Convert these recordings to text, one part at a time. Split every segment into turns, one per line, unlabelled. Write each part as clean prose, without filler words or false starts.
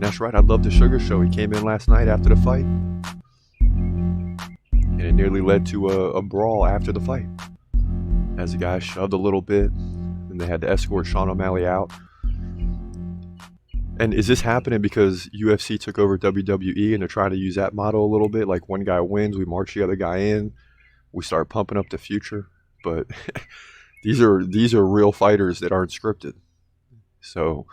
And that's right, I love the Sugar Show. He came in last night after the fight, and it nearly led to a brawl after the fight, as the guy shoved a little bit, and they had to escort Sean O'Malley out. And is this happening because UFC took over WWE and they're trying to use that model a little bit? Like, one guy wins, we march the other guy in, we start pumping up the future. But these are real fighters that aren't scripted. So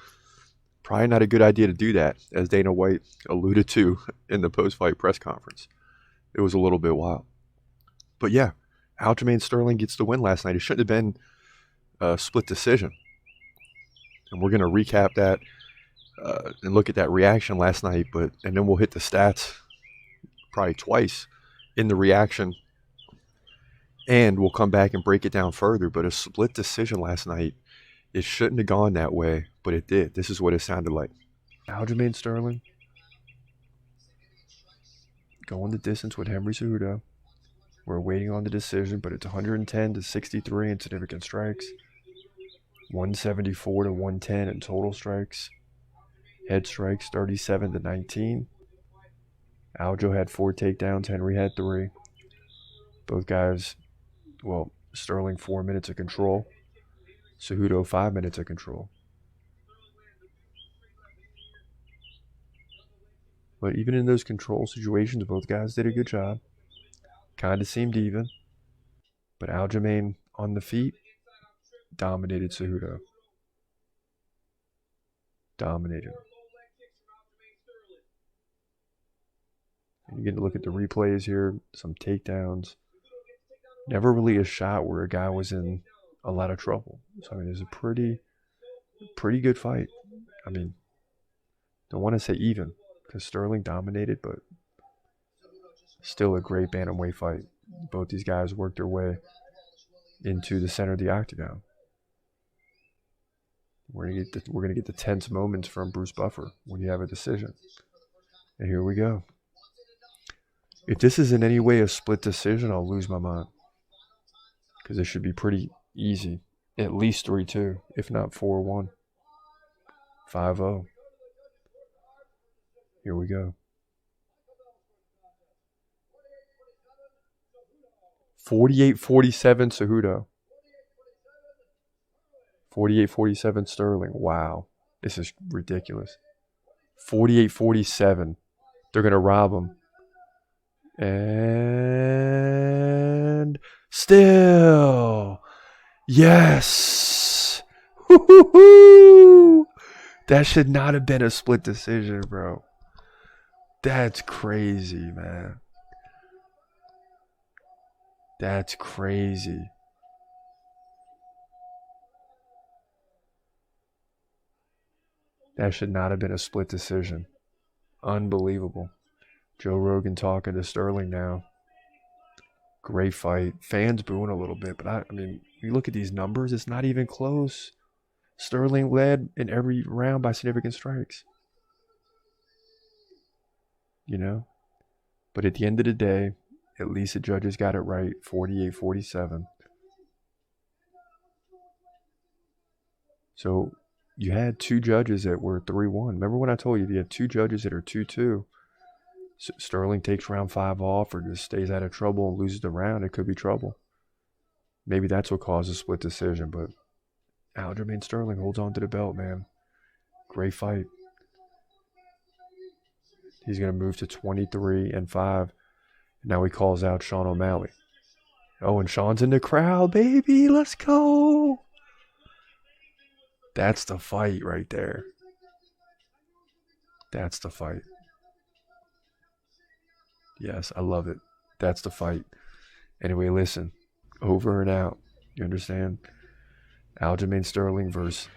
probably not a good idea to do that, as Dana White alluded to in the post-fight press conference. It was a little bit wild. But yeah, Aljamain Sterling gets the win last night. It shouldn't have been a split decision. And we're going to recap that and look at that reaction last night, and then we'll hit the stats probably twice in the reaction, and we'll come back and break it down further. But a split decision last night, it shouldn't have gone that way, but it did. This is what it sounded like. Aljamain Sterling going the distance with Henry Cejudo. We're waiting on the decision, but it's 110-63 in significant strikes, 174-110 in total strikes. Head strikes 37-19. Aljo had 4 takedowns. Henry had 3. Both guys, Sterling 4 minutes of control. Cejudo 5 minutes of control. But even in those control situations, both guys did a good job. Kind of seemed even. But Aljamain on the feet dominated Cejudo. Dominated. You get to look at the replays here, some takedowns. Never really a shot where a guy was in a lot of trouble. So, I mean, it's a pretty good fight. I mean, don't want to say even, because Sterling dominated, but still a great bantamweight fight. Both these guys worked their way into the center of the octagon. We're gonna get the tense moments from Bruce Buffer when you have a decision. And here we go. If this is in any way a split decision, I'll lose my mind. Because it should be pretty easy. At least 3-2, if not 4-1. 5-0. Here we go. 48-47 Cejudo. 48-47 Sterling. Wow. This is ridiculous. 48-47. They're going to rob him. And still, yes. Woo-hoo-hoo. That should not have been a split decision, bro. That's crazy, man. That's crazy. That should not have been a split decision. Unbelievable. Joe Rogan talking to Sterling now. Great fight. Fans booing a little bit, but I mean, you look at these numbers, it's not even close. Sterling led in every round by significant strikes. You know? But at the end of the day, at least the judges got it right. 48-47. So you had 2 judges that were 3-1. Remember when I told you you had 2 judges that are 2-2? Sterling takes round 5 off or just stays out of trouble and loses the round, it could be trouble. Maybe that's what caused a split decision, but Aljamain Sterling holds on to the belt, man. Great fight. He's going to move to 23-5. Now he calls out Sean O'Malley. Oh, and Sean's in the crowd, baby. Let's go. That's the fight right there. That's the fight. Yes, I love it. That's the fight. Anyway, listen. Over and out. You understand? Aljamain Sterling versus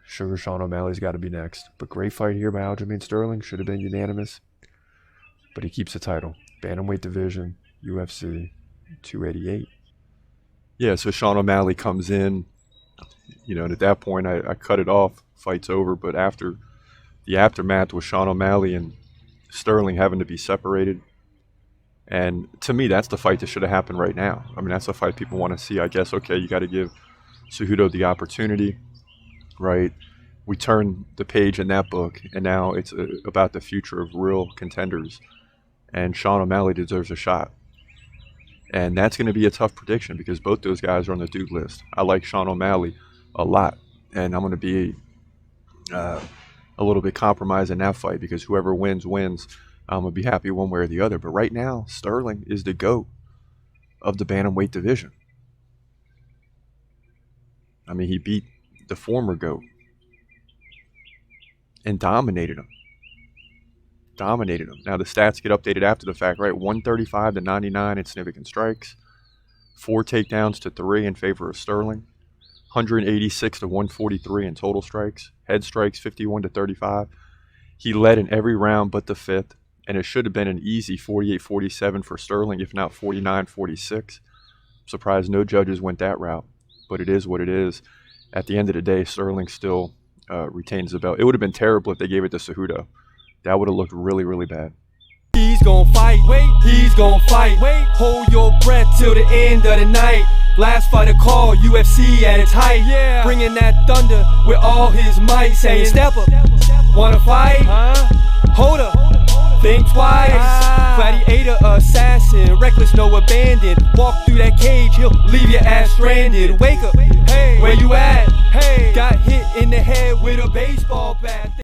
Sugar Sean O'Malley's got to be next. But great fight here by Aljamain Sterling. Should have been unanimous. But he keeps the title. Bantamweight division, UFC 288. Yeah, so Sean O'Malley comes in. You know, and at that point, I cut it off. Fight's over. But after the aftermath with Sean O'Malley and Sterling having to be separated. And to me, that's the fight that should have happened right now. I mean, that's the fight people want to see. I guess, okay, you got to give Cejudo the opportunity, right? we turn the page in that book, and now it's about the future of real contenders. And Sean O'Malley deserves a shot. And that's going to be a tough prediction because both those guys are on the dude list. I like Sean O'Malley a lot, and I'm going to be a little bit compromised in that fight because whoever wins, wins. I'm going to be happy one way or the other. But right now, Sterling is the GOAT of the bantamweight division. I mean, he beat the former GOAT and dominated him. Now, the stats get updated after the fact, right? 135 to 99 in significant strikes. 4 takedowns to 3 in favor of Sterling. 186 to 143 in total strikes. Head strikes 51 to 35. He led in every round but the 5th. And it should have been an easy 48-47 for Sterling, if not 49-46. Surprised no judges went that route. But it is what it is. At the end of the day, Sterling still retains the belt. It would have been terrible if they gave it to Cejudo. That would have looked really, really bad.
He's gonna fight, wait, he's gonna fight, wait. Hold your breath till the end of the night. Last fight of call, UFC at its height. Yeah. Bringing that thunder with all his might. Saying, step up, wanna fight? Hold up, think twice. Gladiator, assassin, reckless, no abandon. Walk through that cage, he'll leave your ass stranded. Wake up, hey, where you at? Hey, got hit in the head with a baseball bat.